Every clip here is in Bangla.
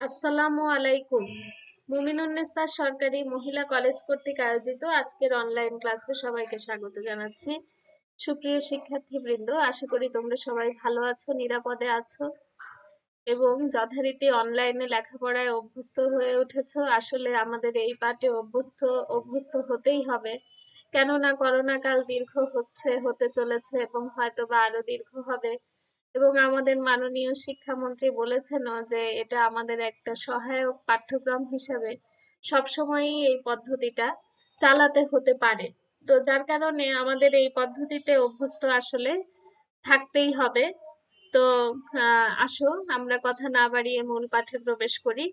আসসালামু আলাইকুম। মুমিনুন্নেছা সরকারি মহিলা কলেজ কর্তৃক আয়োজিত আজকের অনলাইন ক্লাসে সবাইকে স্বাগত জানাচ্ছি। সুপ্রিয় শিক্ষার্থীবৃন্দ, আশা করি তোমরা সবাই ভালো আছো, নিরাপদে আছো এবং যথারীতি অনলাইনে লেখাপড়ায় অভ্যস্ত হয়ে উঠেছো। আসলে আমাদের এই পাঠে অভ্যস্ত হতেই হবে, কেননা করোনা কাল দীর্ঘ হতে চলেছে এবং হয়তো বা আরো দীর্ঘ হবে। এবং আমাদের মাননীয় শিক্ষামন্ত্রী বলেছেনও যে এটা আমাদের একটা সহায়ক পাঠ্যক্রম হিসাবে সবসময়ই এই পদ্ধতিটা চালাতে হতে পারে। তো যার কারণে আমাদের এই পদ্ধতিতে অভ্যস্ত আসলে থাকতেই হবে। তো আসো আমরা কথা না বাড়িয়ে মূল পাঠে প্রবেশ করি।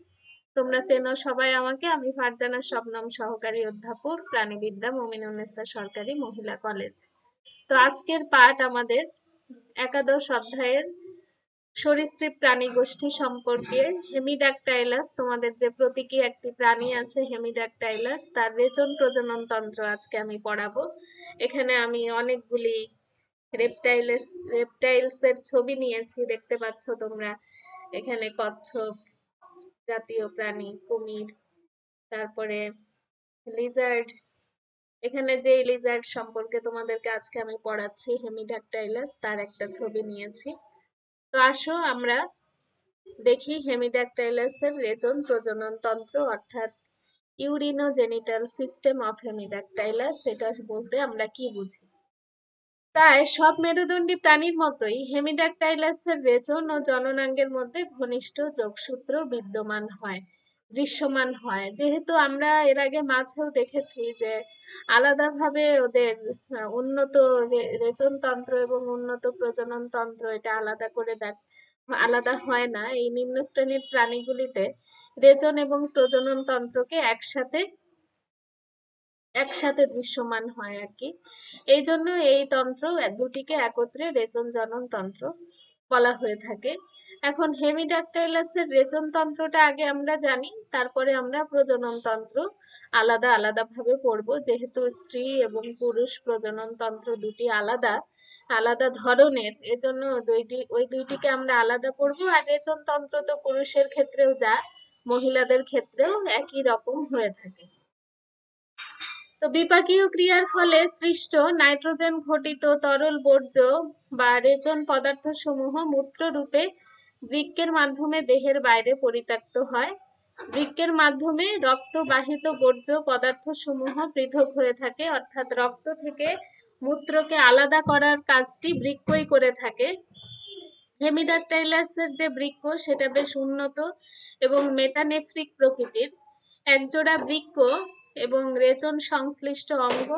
তোমরা চেনো সবাই আমাকে, আমি ফারজানা শবনম, সহকারী অধ্যাপক, প্রাণীবিদ্যা, মুমিনুন্নেছা সরকারি মহিলা কলেজ। তো আজকের পাঠ আমাদের একাদশ অধ্যায়ের সরীসৃপ প্রাণী গোষ্ঠী সম্পর্কে। হেমিডাকটাইলাস, তোমাদের যে প্রতীকী একটি প্রাণী আছে হেমিডাকটাইলাস, তার রেচন প্রজনন তন্ত্র আজকে আমি পড়াবো। এখানে আমি অনেকগুলি রেপটাইলস এর ছবি নিয়েছি, দেখতে পাচ্ছ তোমরা। এখানে কচ্ছপ জাতীয় প্রাণী, কুমির, তারপরে লিজার্ড। এখানে যে লিজার্ড সম্পর্কে তোমাদেরকে আজকে আমি পড়াচ্ছি হেমিডাকটাইলাস, তার একটা ছবি নিয়েছি। তো আসো আমরা দেখি হেমিডাকটাইলাসের রেচন প্রজনন তন্ত্র, অর্থাৎ ইউরিনোজেনিটাল সিস্টেম অফ হেমিডাকটাইলাস, এটা বলতে আমরা কি বুঝি। প্রায় সব মেরুদণ্ডী প্রাণীর মতোই হেমিডাকটাইলাসের রেচন ও জননাঙ্গের মধ্যে ঘনিষ্ঠ যোগসূত্র দৃশ্যমান হয়। যেহেতু আমরা এর আগে মাছেও দেখেছি যে আলাদাভাবে ওদের উন্নত রেচন তন্ত্র এবং উন্নত প্রজনন তন্ত্র, এটা আলাদা হয় না। এই নিম্ন শ্রেণীর প্রাণীগুলিতে রেচন এবং প্রজনন তন্ত্রকে একসাথে দৃশ্যমান হয় আর কি। এই জন্য এই তন্ত্র দুটিকে একত্রে রেচন জনন তন্ত্র বলা হয়ে থাকে। এখন হেমিডাকটাইলাসের রেচন তন্ত্রটা আগে আমরা জানি, তারপরে আমরা প্রজনন তন্ত্র আলাদা আলাদা ভাবে পড়বো। যেহেতু স্ত্রী এবং পুরুষ প্রজনন তন্ত্র দুটি আলাদা আলাদা ধরনের, এজন্য ওই দুইটিকে আমরা আলাদা পড়বো। আর রেচন তন্ত্র তো পুরুষের ক্ষেত্রেও যা মহিলাদের ক্ষেত্রেও একই রকম হয়ে থাকে। তো বিপাকীয় ক্রিয়ার ফলে সৃষ্ট নাইট্রোজেন ঘটিত তরল বর্জ্য বা রেচন পদার্থ সমূহ মূত্র রূপে বৃক্কের মাধ্যমে দেহের বাইরে পরিত্যক্ত হয়। বৃক্কের মাধ্যমে রক্তবাহিত বর্জ্য পদার্থ সমূহ পৃথক হয়ে থাকে, অর্থাৎ রক্ত থেকে মূত্রকে আলাদা করার কাজটি বৃক্কই করে থাকে। হেমিডাকটাইলাসের যে বৃক্ক সেটা বেশ উন্নত এবং মেটানেফ্রিক প্রকৃতির। একজোড়া বৃক্ক এবং রেচন সংশ্লিষ্ট অঙ্গ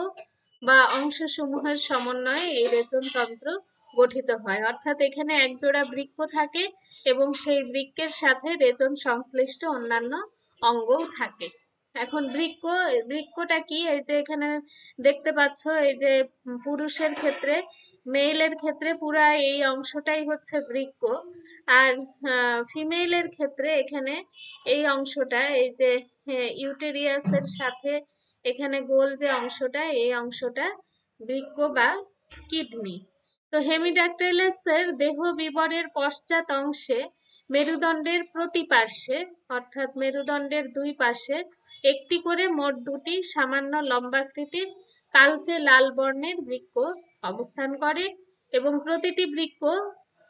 বা অংশসমূহের সমন্বয়ে এই রেচন তন্ত্র গঠিত হয়। অর্থাৎ এখানে একজোড়া বৃক্ক থাকে এবং সেই বৃক্কের সাথে রেচন সংশ্লিষ্ট অন্যান্য অঙ্গও থাকে। এখন বৃক্কটা কি, এই যে এখানে দেখতে পাচ্ছ, এই যে পুরুষের ক্ষেত্রে, মেইলের ক্ষেত্রে পুরা এই অংশটাই হচ্ছে বৃক্ক। আর ফিমেইলের ক্ষেত্রে এখানে এই অংশটা, এই যে ইউটেরিয়াসের সাথে এখানে গোল যে অংশটা, এই অংশটা বৃক্ক বা কিডনি। তো হেমিডাকটাইলাসের দেহ বিবরের পশ্চাৎ অংশে মেরুদণ্ডের প্রতি পার্শ্বে, অর্থাৎ মেরুদণ্ডের দুই পাশে একটি করে মোট দুটি সামান্য লম্বাকৃতির কালচে লাল বর্ণের বৃক্ক অবস্থান করে এবং প্রতিটি বৃক্ক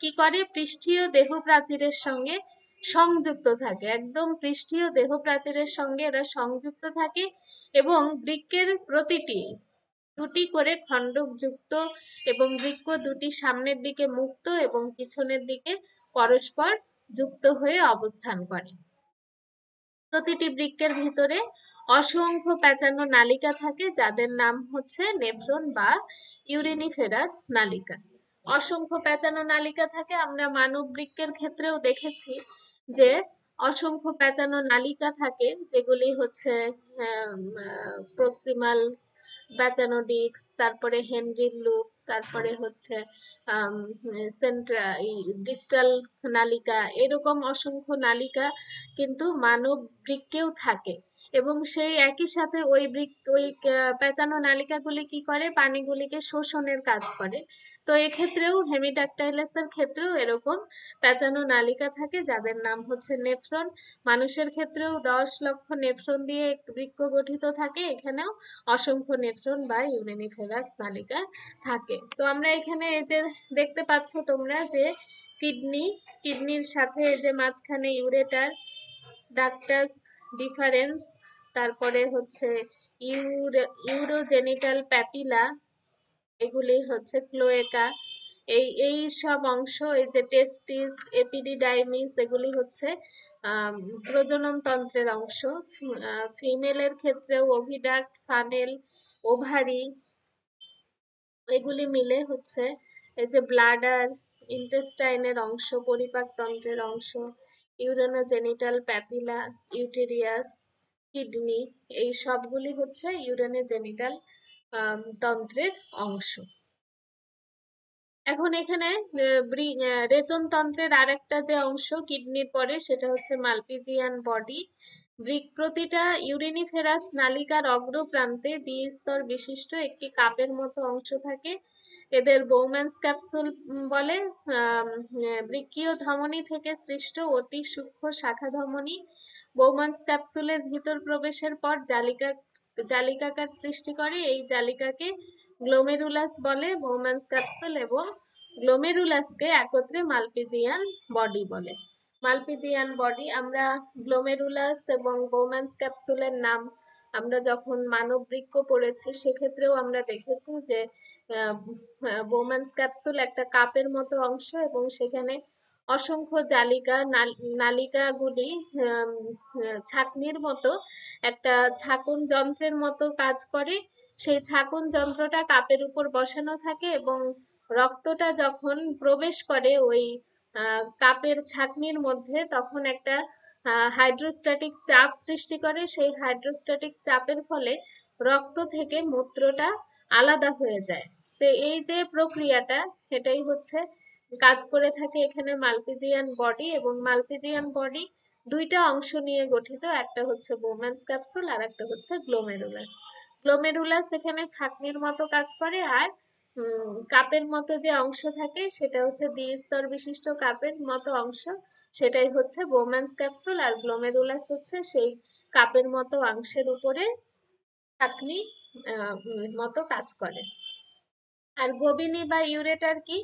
কি করে, পৃষ্ঠীয় দেহ প্রাচীরের সঙ্গে সংযুক্ত থাকে। একদম পৃষ্ঠীয় দেহ প্রাচীরের সঙ্গে এরা সংযুক্ত থাকে এবং বৃক্কের প্রতিটি দুটি করে খণ্ডক যুক্ত এবং বৃক্ক দুটি সামনের দিকে মুক্ত এবং পিছনের দিকে পরস্পর যুক্ত হয়ে অবস্থান করে। প্রতিটি বৃক্কের ভিতরে অসংখ্য প্যাঁচানো নালিকা থাকে, যাদের নাম হচ্ছে নেফ্রন বা ইউরিনিফেরাস নালিকা। অসংখ্য প্যাঁচানো নালিকা থাকে। আমরা মানব বৃক্কের ক্ষেত্রেও দেখেছি যে অসংখ্য প্যাঁচানো নালিকা থাকে, যেগুলি হচ্ছে প্রক্সিমাল প্যাঁচানো ডিস্ক, তারপরে হেনরির লুপ, তারপরে হচ্ছে ডিস্টাল নালিকা, এরকম অসংখ্য নালিকা কিন্তু মানব বৃক্কেও থাকে। এবং সেই একই সাথে ওই পেঁচানো নালিকাগুলি কি করে, পানিগুলিকে শোষণের কাজ করে। তো এক্ষেত্রেও হেমিডাকটাইলাসের ক্ষেত্রেও এরকম পেঁচানো নালিকা থাকে, যাদের নাম হচ্ছে নেফ্রন। মানুষের ক্ষেত্রেও 10 লক্ষ নেফ্রন দিয়ে বৃক্ক গঠিত থাকে, এখানেও অসংখ্য নেফ্রন বা ইউরিনিফেরাস নালিকা থাকে। তো আমরা এখানে এই যে দেখতে পাচ্ছ তোমরা যে কিডনির সাথে এই যে মাঝখানে ইউরেটার, ডাকটাস ডিফারেন্স, তারপরে হচ্ছে ইউরোজেনিটাল প্যাপিলা, এগুলি হচ্ছে ক্লোয়েকা, এই সব অংশ, এই যে টেস্টিস, এপিডিডাইমিস, এগুলি হচ্ছে প্রজনন তন্ত্রের অংশ। ফিমেলের ক্ষেত্রেও ওভিডাক্ট, ফানেল, ওভারি, এগুলি মিলে হচ্ছে এই যে ব্লাডার, ইন্টেস্টাইনের অংশ, পরিপাক তন্ত্রের অংশ, ইউরেনোজেনিটাল প্যাপিলা, ইউটেরিয়াস, কিডনি, এই সবগুলি হচ্ছে ইউরেনোজেনিটাল তন্ত্রের অংশ। এখন এখানে রেচন তন্ত্রের আরেকটা যে অংশ কিডনির পরে, সেটা হচ্ছে মালপিজিয়ান বডি। প্রতিটা ইউরিনিফেরাস নালিকার অগ্রপ্রান্তে দ্বিস্তর বিশিষ্ট একটি কাপের মতো অংশ থাকে। এদের বোম্যান্স ক্যাপসুল বলে। বৃক্কীয় ধমনী থেকে সৃষ্ট অতি সূক্ষ্ম শাখা ধমনী। বোম্যান্স ক্যাপসুলের ভিতর প্রবেশের পর জালিকাকার সৃষ্টি করে। এই জালিকাকে গ্লোমেরুলাস বলে। বোম্যান্স ক্যাপসুল এবং গ্লোমেরুলাসকে একত্রে মালপিজিয়ান বডি বলে। মালপিজিয়ান বডি, আমরা গ্লোমেরুলাস এবং বোম্যান্স ক্যাপসুলের নাম আমরা যখন মানব বৃক্ক পড়েছি সেক্ষেত্রেও আমরা দেখেছি যে বোম্যান্স ক্যাপসুল একটা কাপের মতো অংশ এবং সেখানে অসংখ্য নালিকাগুলি ছাঁকনির মতো একটা ছাঁকন যন্ত্রের মতো কাজ করে। সেই ছাঁকন যন্ত্রটা কাপের উপর বসানো থাকে এবং রক্তটা যখন প্রবেশ করে ওই কাপের ছাঁকনির মধ্যে, তখন একটা হাইড্রোস্ট্যাটিক চাপ সৃষ্টি করে। সেই হাইড্রোস্ট্যাটিক চাপের ফলে রক্ত থেকে মূত্রটা আলাদা হয়ে যায়। যে এই যে প্রক্রিয়াটা, সেটাই হচ্ছে কাজ করে থাকে এখানে মালপিজিয়ান বডি। এবং মালপিজিয়ান বডি দুইটা অংশ নিয়ে গঠিত, একটা হচ্ছে বোম্যান্স ক্যাপসুল আর একটা হচ্ছে গ্লোমেরুলাস। গ্লোমেরুলাস এখানে ছাঁকনির মতো কাজ করে, আর কাপের মতো যে অংশ থাকে সেটা হচ্ছে দ্বিস্তর বিশিষ্ট কাপের মতো অংশ, সেটাই হচ্ছে বোম্যান্স ক্যাপসুল। আর গ্লোমেরুলাস হচ্ছে সেই কাপের মতো অংশের উপরে ছাঁকনি মতো কাজ করে। আর গোবিনী বা ইউরেটার কি?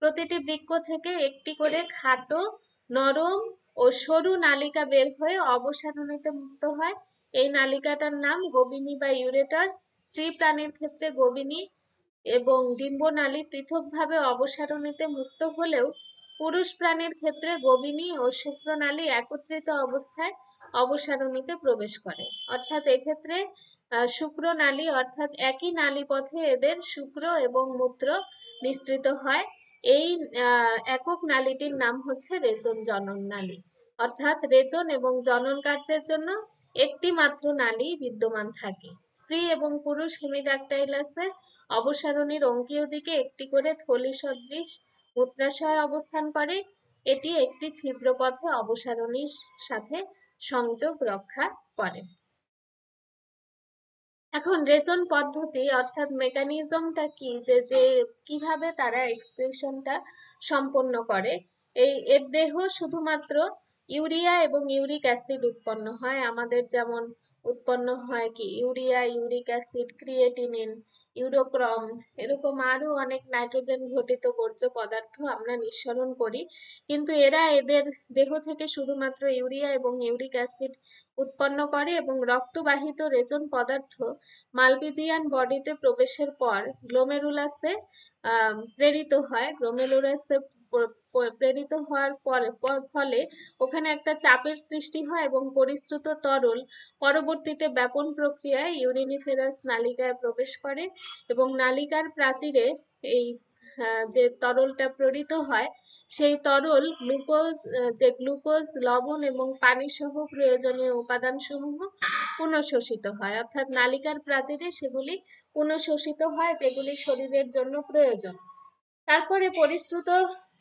প্রতিটি বৃক্ক থেকে একটি করে খাটো, নরম ও সরু নালিকা বের হয়ে অবসারণীতে মুক্ত হয়। এই নালিকাটার নাম গোবিনী বা ইউরেটার। স্ত্রী প্রাণীর ক্ষেত্রে গোবিনী এবং ডিম্বনালী পৃথকভাবে অবসারণীতে মুক্ত হলেও পুরুষ প্রাণীর ক্ষেত্রে গোবিনী ও শুক্রনালী একত্রিত অবস্থায় অবসারণীতে প্রবেশ করে। অর্থাৎ এক্ষেত্রে শুক্রনালী, অর্থাৎ একই নালীপথে এদের শুক্র এবং মূত্র নিঃসৃত হয়। এই একক নালীটির নাম হচ্ছে রেচন জনন নালী। অর্থাৎ রেচন এবং জনন কার্যের জন্য একটি মাত্র নালী বিদ্যমান থাকে। স্ত্রী এবং পুরুষ হেমিডাকটাইলাসের অবসারণীর অঙ্কীয় দিকে একটি করে থলি সদৃশ মূত্রাশয় অবস্থান করে। এটি একটি ছিদ্রপথে অবসারণীর সাথে সংযোগ রক্ষা করে। এখন রেচন পদ্ধতি অর্থাৎ মেকানিজমটা কি, যে কিভাবে তারা এক্সক্রিশনটা সম্পন্ন করে। এর দেহ শুধুমাত্র ইউরিয়া এবং ইউরিক অ্যাসিড উৎপন্ন হয়। আমাদের যেমন উৎপন্ন হয় কি ইউরিয়া, ইউরিক অ্যাসিড, ক্রিয়েটিনিন, ইউরোক্রম, এরকম আরো অনেক নাইট্রোজেন ঘটিত বর্জ্য পদার্থ আমরা নিঃসরণ করি, কিন্তু এরা এদের দেহ থেকে শুধুমাত্র ইউরিয়া এবং ইউরিক অ্যাসিড উৎপন্ন করে। এবং রক্তবাহিত রেচন পদার্থ মালপিজিয়ান বডিতে প্রবেশের পর গ্লোমেরুলাসে প্রেরিত হয়। গ্লোমেরুলাসে প্রেরিত হওয়ার ফলে ওখানে একটা চাপের সৃষ্টি হয় এবং পরিশ্রুত তরল পরবর্তীতে ব্যাপন প্রক্রিয়ায় ইউরিনিফেরাস নালিকায় প্রবেশ করে এবং নালিকার প্রাচীরে এই যে তরলটা প্রেরিত হয় সেই তরল গ্লুকোজ, লবণ এবং পানি সহ প্রয়োজনীয় উপাদান সমূহ পুনঃশোষিত হয়। অর্থাৎ নালিকার প্রাচীরে সেগুলি পুনঃশোষিত হয়, যেগুলি শরীরের জন্য প্রয়োজন। তারপরে পরিশ্রুত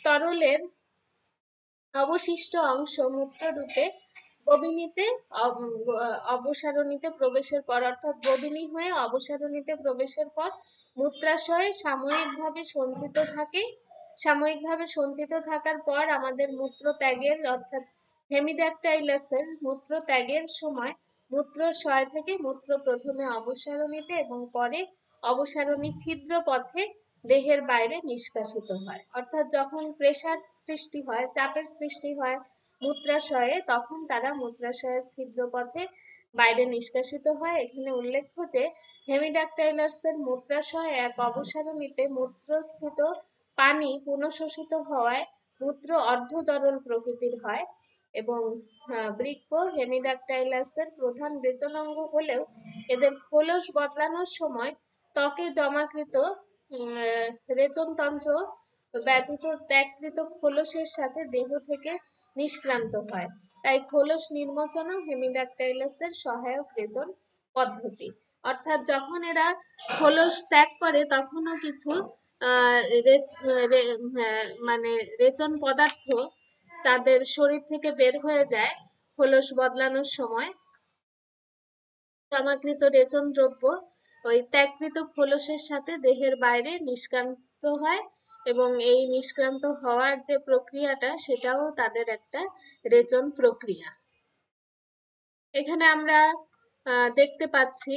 তরলের অবশিষ্ট অংশ মূত্ররূপে ববিনীতে অবসারণীতে প্রবেশের পর, অর্থাৎ ববিনী হয়ে অবসারণীতে প্রবেশের পর মূত্রাশয়ে সাময়িকভাবে সঞ্চিত থাকে। সাময়িকভাবে সঞ্চিত থাকার পর আমাদের মূত্র ত্যাগের, অর্থাৎ হেমিড্যাকটাইলাসের মূত্র ত্যাগের সময় মূত্রশয় থেকে মূত্র প্রথমে অবসারণীতে এবং পরে অবসারণী ছিদ্র পথে দেহের বাইরে নিষ্কাশিত হয়। অর্থাৎ যখন প্রেসার সৃষ্টি হয়, চাপের সৃষ্টি হয় মূত্রাশয়ে, তখন তারা মূত্রাশয়ের ছিদ্র পথে বাইরে নিষ্কাশিত হয়। এখানে উল্লেখ্য যে হেমিড্যাকটাইলাসের মূত্রাশয় এক অবসারণীতে মূত্রস্থিত পানি পুনঃশোষিত হওয়ায় মূত্র অর্ধতরল প্রকৃতির হয় এবং বৃক্ক হেমিড্যাকটাইলাসের প্রধান রেচনাঙ্গ হলেও এদের খোলস বদলানোর সময় ত্বকে জমাকৃত রেচনতন্ত্র ব্যতীত ত্যাগকৃত খোলসের সাথে দেহ থেকে নিষ্ক্রান্ত হয়। তাই খোলস নির্মোচনও হেমিড্যাকটাইলাসের সহায়ক রেচন পদ্ধতি। অর্থাৎ যখন এরা খোলস ত্যাগ করে তখনও কিছু মানে রেচন পদার্থ তাদের শরীর থেকে বের হয়ে যায় খোলস বদলানোর সময়। জমাকৃত রেচন দ্রব্য ওই ত্যাগকৃত খোলসের সাথে দেহের বাইরে নিষ্ক্রান্ত হয় এবং এই নিষ্ক্রান্ত হওয়ার যে প্রক্রিয়াটা, সেটাও তাদের একটা রেচন প্রক্রিয়া। এখানে আমরা দেখতে পাচ্ছি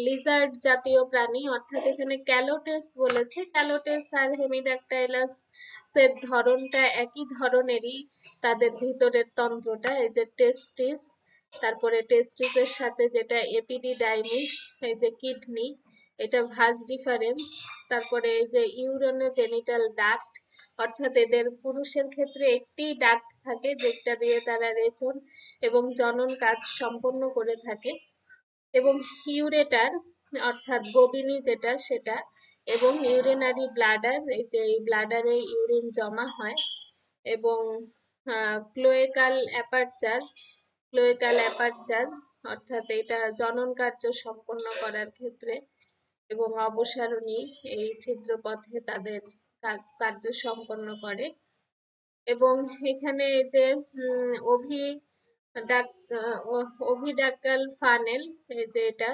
লিজার্ড জাতীয় প্রাণী, অর্থাৎ এখানে ক্যালোটেস বলেছে। ক্যালোটেস আর হেমিড্যাকটাইলাস এর ধরনটা একই ধরনেরই, তাদের ভিতরের তন্ত্রটা, এই যে টেস্টিস, তারপরে টেস্টিসের সাথে যেটা এপিডিডাইমিস, এই যে কিডনি, এটা ভাস ডিফারেন্স, তারপরে এই যে ইউরোনোজেনিটাল ডাক্ট, অর্থাৎ এদের পুরুষের ক্ষেত্রে একটি ডাক্ট থাকে যেটা দিয়ে তারা রেচন এবং জনন কাজ সম্পন্ন করে থাকে, এবং ইউরেটার অর্থাৎ ববিনী যেটা সেটা, এবং ইউরিনারি ব্লাডার, এই যে এই ব্লাডারে ইউরিন জমা হয়, এবং ক্লোয়েকাল অ্যাপারচার, ক্লোয়েকাল অ্যাপারচার অর্থাৎ এটা জনন কার্য সম্পন্ন করার ক্ষেত্রে, এবং অবসারণী এই ছিদ্রপথে তাদের কার্য সম্পন্ন করে। এবং এখানে যে ওভিডাক্টাল ফানেল, এই যে এটা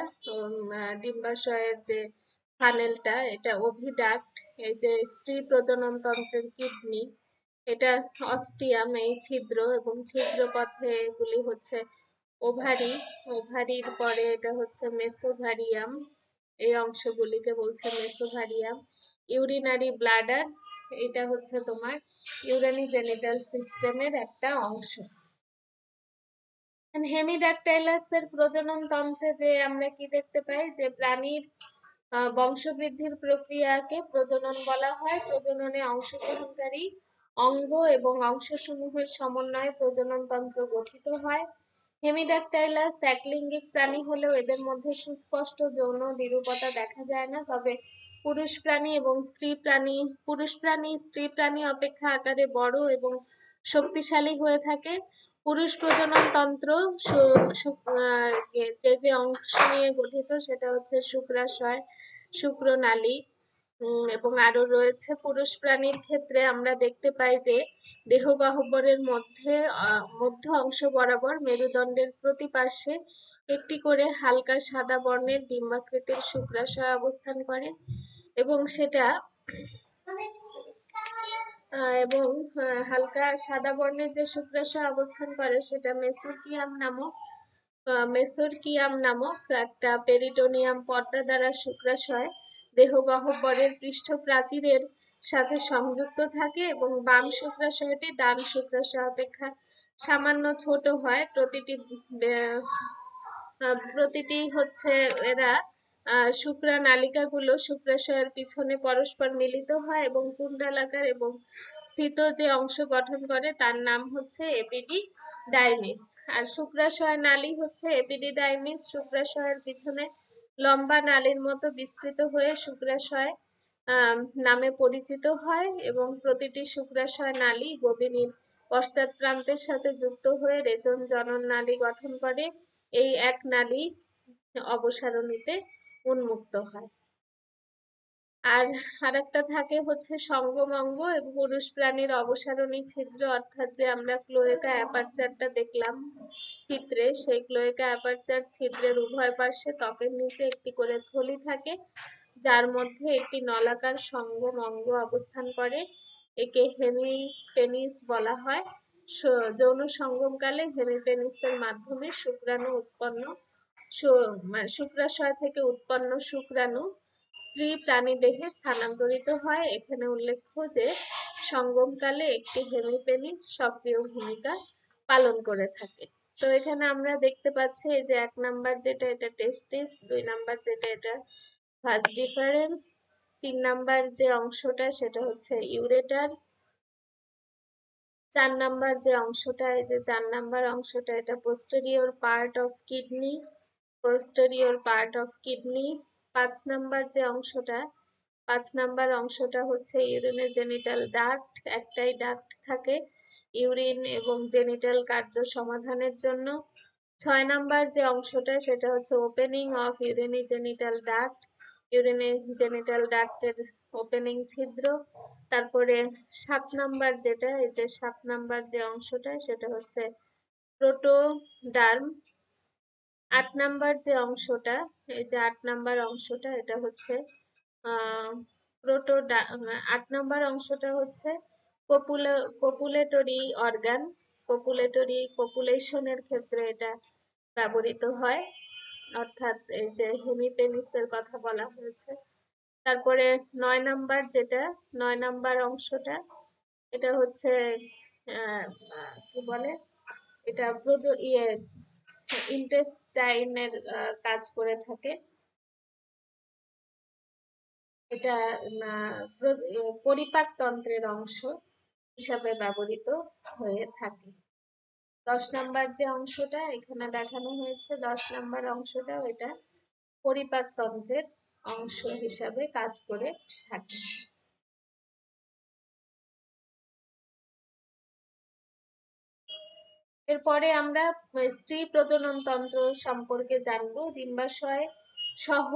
ডিম্বাশয়ের যে ফানেলটা, এটা ওভিডাক্ট, এই যে স্ত্রী প্রজনন তন্ত্রের কিডনি, এটা অস্টিয়াম, এই ছিদ্র, এবং ছিদ্র পথে এগুলি হচ্ছে ওভারি, ওভারির পরে এটা হচ্ছে মেসোভারিয়াম, এই অংশগুলিকে বলছে মেসোভারিয়াম। ইউরিনারি ব্লাডার, এটা হচ্ছে তোমার ইউরানি জেনিটাল সিস্টেমের একটা অংশ। হেমিড্যাকটাইলাসের প্রজনন তন্ত্রে যে আমরা কি দেখতে পাই, যে প্রাণীর বংশবৃদ্ধির প্রক্রিয়াকে প্রজনন বলা হয়। প্রজননে অংশগ্রহণকারী অঙ্গ এবং অংশসমূহের সমন্বয়ে প্রজনন তন্ত্র গঠিত হয়। হেমিড্যাকটাইলাস একলিঙ্গিক প্রাণী হলেও এদের মধ্যে সুস্পষ্ট যৌন বিরূপতা দেখা যায় না। তবে পুরুষ প্রাণী এবং স্ত্রী প্রাণী, পুরুষ প্রাণী স্ত্রী প্রাণী অপেক্ষা আকারে বড় এবং শক্তিশালী হয়ে থাকে। পুরুষ প্রজনন তন্ত্র যে যে অংশ নিয়ে গঠিত সেটা হচ্ছে শুক্রাশয়, শুক্রনালী, এবং আরো রয়েছে। পুরুষ প্রাণীর ক্ষেত্রে আমরা দেখতে পাই যে দেহগহ্বরের মধ্য অংশ বরাবর মেরুদণ্ডের প্রতি পার্শ্বে একটি করে হালকা সাদা বর্ণের ডিম্বাকৃতির শুক্রাশয় অবস্থান করে, এবং সেটা হালকা সাদা বর্ণের যে শুক্রাশয় অবস্থান করে সেটা মেসোরকিয়াম নামক একটা পেরিটোনিয়াম পর্দা দ্বারা শুক্রাশয় দেহগহ্বরের পৃষ্ঠ প্রাচীরের সাথে সংযুক্ত থাকে, এবং বাম শুক্রাশয়টি ডান শুক্রাশয় অপেক্ষা সামান্য ছোট হয়। প্রতিটি হচ্ছে এরা শুক্রানালিকাগুলো শুক্রাশয়ের পিছনে পরস্পর মিলিত হয় এবং কুণ্ডলাকার এবং স্ফীত যে অংশ গঠন করে তার নাম হচ্ছে এপিডিডাইমিস। আর শুক্রাশয় নালী হচ্ছে এপিডিডাইমিস শুক্রাশয়ের পিছনে লম্বা নালীর মতো বিস্তৃত হয়ে শুক্রাশয় নামে পরিচিত হয়, এবং প্রতিটি শুক্রাশয় নালী ববিনীর পশ্চাৎ প্রান্তের সাথে যুক্ত হয়ে রেচন জনন নালী গঠন করে। এই এক নালী অবসারণীতে উন্মুক্ত হয়। আর আরেকটা থাকে হচ্ছে সঙ্গম অঙ্গ এবং পুরুষ প্রাণীর অবসারণী ছিদ্র, অর্থাৎ যে আমরা ক্লোয়েকা অ্যাপারচারটা দেখলাম চিত্রে, সেই ক্লোয়েকা অ্যাপারচার ছিদ্রের উভয় পাশে ত্বকের নিচে একটি করে থলি থাকে, যার মধ্যে একটি নলাকার সঙ্গম অঙ্গ অবস্থান করে। একে হেমিপেনিস বলা হয়। যৌন সঙ্গমকালে হেমিপেনিসের মাধ্যমে শুক্রাণু উৎপন্ন শুক্রাশয় থেকে উৎপন্ন শুক্রাণু স্ত্রী প্রাণীদেহে স্থানান্তরিত হয়। এখানে উল্লেখ্য যে সঙ্গমকালে একটি হেমিপেনিস সক্রিয় ভূমিকা পালন করে থাকে। তো এখানে আমরা দেখতে পাচ্ছি এই যে 1 নাম্বার যেটা এটা টেস্টিস, 2 নাম্বার যেটা এটা ভাস ডিফারেন্স, 3 নাম্বার যে অংশটা সেটা হচ্ছে ইউরেটার, 4 নাম্বার যে অংশটা এই যে 4 নাম্বার অংশটা এটা posterior part of kidney, posterior part of kidney. 5 number যে অংশটা, 5 নাম্বার অংশটা হচ্ছে ইউরিনের জেনিটাল ডাক্ট, একটাই ডাক্ট থাকে ইউরিন এবং জেনিটাল কার্য সমাধানের জন্য। 6 নাম্বার যে অংশটা সেটা হচ্ছে opening of urinogenital duct, urinogenital ডাক্টের ওপেনিং ছিদ্র। তারপরে 7 নাম্বার যেটা এই যে 7 নাম্বার যে অংশটা সেটা হচ্ছে প্রোটোডার্ম। 8 নাম্বার যে অংশটা এই যে 8 নাম্বার অংশটা এটা হচ্ছে আহ 8 নাম্বার অংশটা হচ্ছে কপুলেটরি অর্গান, কপুলেশনের ক্ষেত্রে এটা ব্যবহৃত হয়, অর্থাৎ এই যে হেমিপেনিসের কথা বলা হয়েছে। তারপরে 9 নাম্বার যেটা 9 নাম্বার অংশটা এটা হচ্ছে কি বলে এটা ইন্টেস্টাইনের কাজ করে থাকে। এটা পরিপাক তন্ত্রের অংশ হিসাবে ব্যবহৃত হয়ে থাকে। 10 নাম্বার যে অংশটা এখানে দেখানো হয়েছে 10 নাম্বার অংশটা এটা পরিপাক তন্ত্রের অংশ হিসাবে কাজ করে থাকে। এরপরে আমরা স্ত্রী প্রজনন তন্ত্র সম্পর্কে জানবো। ডিম্বাশয় সহ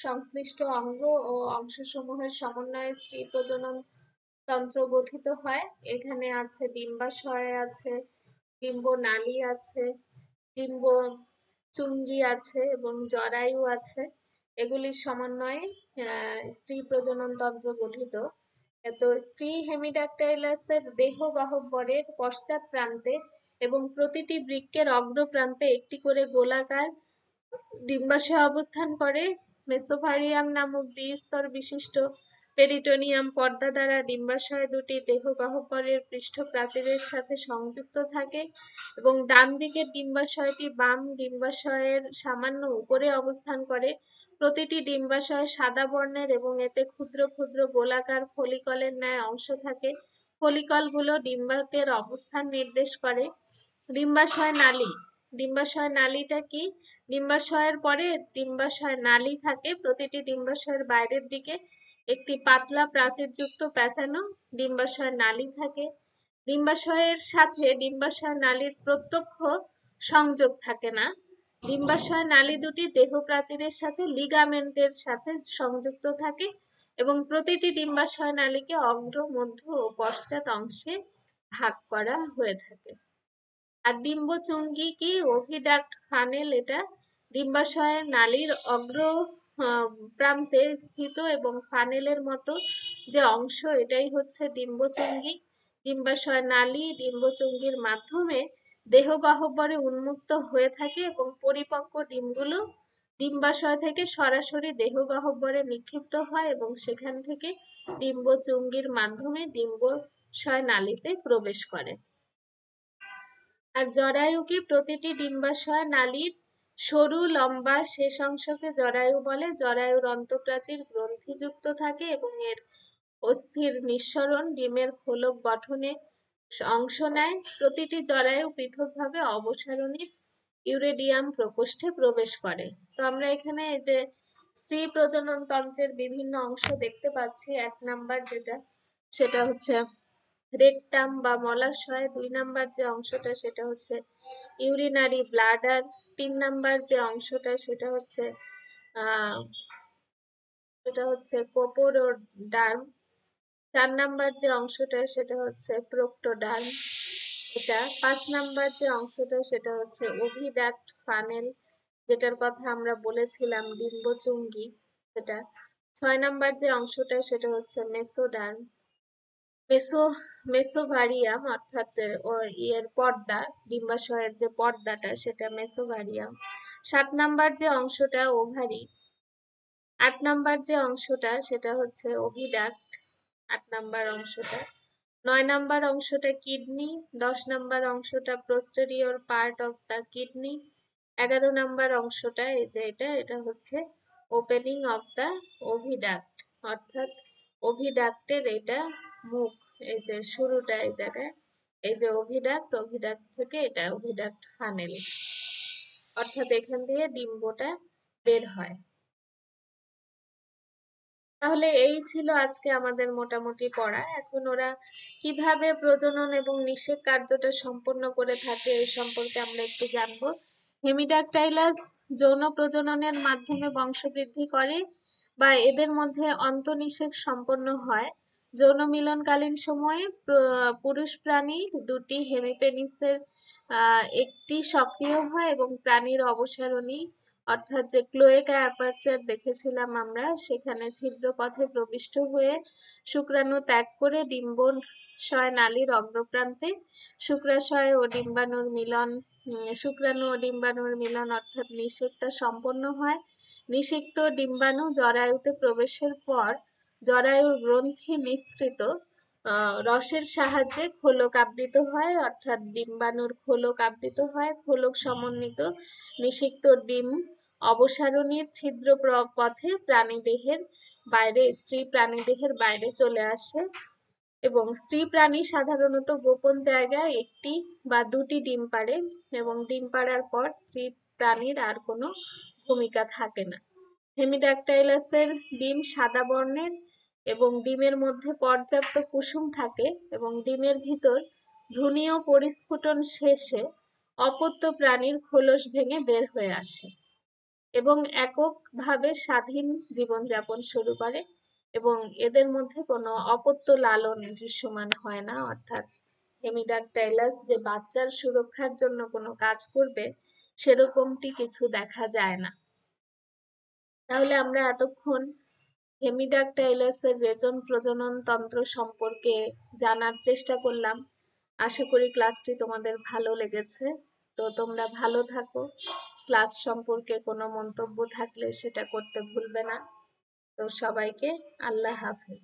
সংশ্লিষ্ট অঙ্গ ও অংশসমূহের সমন্বয়ে স্ত্রী প্রজনন তন্ত্র গঠিত হয়। এখানে আছে ডিম্বাশয় আছে, ডিম্বনালী আছে, ডিম্ব চুঙ্গি আছে এবং জরায়ু আছে। এগুলির সমন্বয়ে স্ত্রী প্রজনন তন্ত্র গঠিত। তো স্ত্রী হেমিডাকটাইলাসের দেহ গহ্বরের পশ্চাৎ প্রান্তে এবং প্রতিটি বৃক্কের অগ্র প্রান্তে একটি করে গোলাকার ডিম্বাশয় অবস্থান করে। মেসোফারিয়াম নামক দ্বিস্তর বিশিষ্ট পেরিটোনিয়াম পর্দা দ্বারা ডিম্বাশয় দুটি দেহ গহ্বরের পৃষ্ঠ প্রাচীরের সাথে সংযুক্ত থাকে এবং ডান দিকের ডিম্বাশয়টি বাম ডিম্বাশয়ের সামান্য উপরে অবস্থান করে। প্রতিটি ডিম্বাশয় সাদা বর্ণের এবং এতে ক্ষুদ্র ক্ষুদ্র গোলাকার ফলিকলের ন্যায় অংশ থাকে। ফলিকলগুলো ডিম্বাকের অবস্থান নির্দেশ করে। ডিম্বাশয় নালী, ডিম্বাশয় নালীটা কি? ডিম্বাশয়ের পরে ডিম্বাশয় নালী থাকে। প্রতিটি ডিম্বাশয়ের বাইরের দিকে একটি পাতলা প্রাচীরযুক্ত পেঁচানো ডিম্বাশয় নালী থাকে। ডিম্বাশয়ের সাথে ডিম্বাশয় নালীর প্রত্যক্ষ সংযোগ থাকে না। ডিম্বাশয় নালী দুটি দেহ প্রাচীরের সাথে লিগামেন্টের সাথে সংযুক্ত থাকে এবং প্রতিটি ডিম্বাশয় নালীকে অগ্র, মধ্য ও পশ্চাৎ অংশে ভাগ করা হয়ে থাকে। আর ডিম্বচুঙ্গি কি? ওভিডাক্ট ফানেল, এটা ডিম্বাশয়ের নালীর অগ্র প্রান্তে স্থিত এবং ফানেলের মতো যে অংশ এটাই হচ্ছে ডিম্বচুঙ্গি। ডিম্বাশয় নালী ডিম্বচুঙ্গির মাধ্যমে দেহ গহ্বরে উন্মুক্ত হয়ে থাকে এবং পরিপক্ক ডিমগুলো ডিম্বাশয় থেকে সরাসরি দেহ গহ্বরে নিক্ষিপ্ত হয় এবং সেখান থেকে ডিম্বচুঙ্গির মাধ্যমে ডিম্বাশয় নালীতে প্রবেশ করে। আর জরায়ু কি? প্রতিটি ডিম্বাশয় নালীর সরু লম্বা শেষ অংশকে জরায়ু বলে। জরায়ুর অন্তঃপ্রাচীর গ্রন্থিযুক্ত থাকে এবং এর অস্থির নিঃসরণ ডিমের খোলক গঠনে অংশ নেয়। প্রতিটি জরায়ু পৃথকভাবে অবসারণী ইউরেডিয়াম প্রকোষ্ঠে প্রবেশ করে। তো আমরা এখানে এই যে স্ত্রী প্রজনন তন্ত্রের বিভিন্ন অংশ দেখতে পাচ্ছি। 1 নাম্বার যেটা সেটা হচ্ছে রেকটাম বা মলাশয়, 2 নাম্বার যে অংশটা সেটা হচ্ছে ইউরিনারি ব্লাডার, 3 নাম্বার যে অংশটা সেটা হচ্ছে সেটা হচ্ছে কোপোরোডার্ম। 4 নাম্বার যে অংশটা সেটা হচ্ছে প্রোক্টোডার্ম। এটা 5 নাম্বার যে অংশটা সেটা হচ্ছে ওভিডাক্ট ফানেল, যেটার কথা আমরা বলেছিলাম ডিম্বচুঙ্গি সেটা। 6 নাম্বার যে অংশটা সেটা হচ্ছে মেসোডার্ম। মেসো মেসোভারিয়াম অর্থাৎ ইয়ের পর্দা, ডিম্বাশয়ের যে পর্দাটা সেটা মেসোভারিয়াম। 7 নাম্বার যে অংশটা ওভারি। 8 নাম্বার যে অংশটা সেটা হচ্ছে ওভিডাক্ট, 8 নাম্বার অংশটা। 9 নাম্বার অংশটা কিডনি, 10 নাম্বার অংশটা posterior part of the kidney, 11 number অংশটা এই যে এটা হচ্ছে ওপেনিং অফ দ্য ওভিডাক্ট, অর্থাৎ ওভিডাক্টের এটা মুখ, এই যে শুরুটা এই জায়গায়, এই যে ওভিডাক্ট, ওভিডাক্ট থেকে এটা ওভিডাক্ট ফানেল, অর্থাৎ এখান দিয়ে ডিম্বটা বের হয়। তাহলে এই ছিল আজকে আমাদের মোটামুটি পড়া। এখন ওরা কিভাবে প্রজনন এবং নিষেক কার্যটা সম্পন্ন করে থাকে এই সম্পর্কে আমরা একটু জানবো। হেমিডাকটাইলাস যৌন প্রজননের মাধ্যমে বংশবৃদ্ধি করে বা এদের মধ্যে অন্তঃনিষেক সম্পন্ন হয়। যৌন মিলনকালীন সময়ে পুরুষ প্রাণীর দুটি হেমিপেনিসের একটি সক্রিয় হয় এবং প্রাণীর অবসারণী অর্থাৎ যে ক্লোয়েকা অ্যাপারচার দেখেছিলাম আমরা, সেখানে ছিদ্র পথে প্রবিষ্ট হয়ে শুক্রাণু ত্যাগ করে ডিম্বাশয় নালীর অগ্রপ্রান্তে শুক্রাশয় ও ডিম্বাণুর মিলন, শুক্রাণু ও ডিম্বাণুর মিলন অর্থাৎ নিষেকটা সম্পন্ন হয়। নিষিক্ত ডিম্বাণু জরায়ুতে প্রবেশের পর জরায়ুর গ্রন্থি নিঃসৃত রসের সাহায্যে খোলক আবৃত হয়, অর্থাৎ ডিম্বাণুর খোলক আবৃত হয়। খোলক সমন্বিত নিষিক্ত ডিম অবসারণীর ছিদ্র পথে প্রাণীদেহের বাইরে, স্ত্রী প্রাণীদেহের বাইরে চলে আসে এবং স্ত্রী প্রাণী সাধারণত গোপন জায়গায় একটি বা দুটি ডিম পাড়ে এবং ডিম পাড়ার পর স্ত্রী প্রাণীর আর কোনো ভূমিকা থাকে না। হেমিডাকটাইলাসের ডিম সাদা বর্ণের এবং ডিমের মধ্যে পর্যাপ্ত কুসুম থাকে এবং ডিমের ভিতর ভ্রূণীয় পরিস্ফুটন শেষে অপত্য প্রাণীর খোলস ভেঙে বের হয়ে আসে এবং এককভাবে স্বাধীন জীবনযাপন শুরু করে এবং এদের মধ্যে কোনো অপত্য লালন দৃশ্যমান হয় না, অর্থাৎ হেমিডাকটাইলাস যে বাচ্চার সুরক্ষার জন্য কোনো কাজ করবে সেরকমটি কিছু দেখা যায় না। তাহলে আমরা এতক্ষণ হেমিডাকটাইলাসের রেচন প্রজনন তন্ত্র সম্পর্কে জানার চেষ্টা করলাম। আশা করি ক্লাসটি তোমাদের ভালো লেগেছে। তো তোমরা ভালো থাকো। ক্লাস সম্পর্কে কোনো মন্তব্য থাকলে সেটা করতে ভুলবে না। তো সবাইকে আল্লাহ হাফেজ।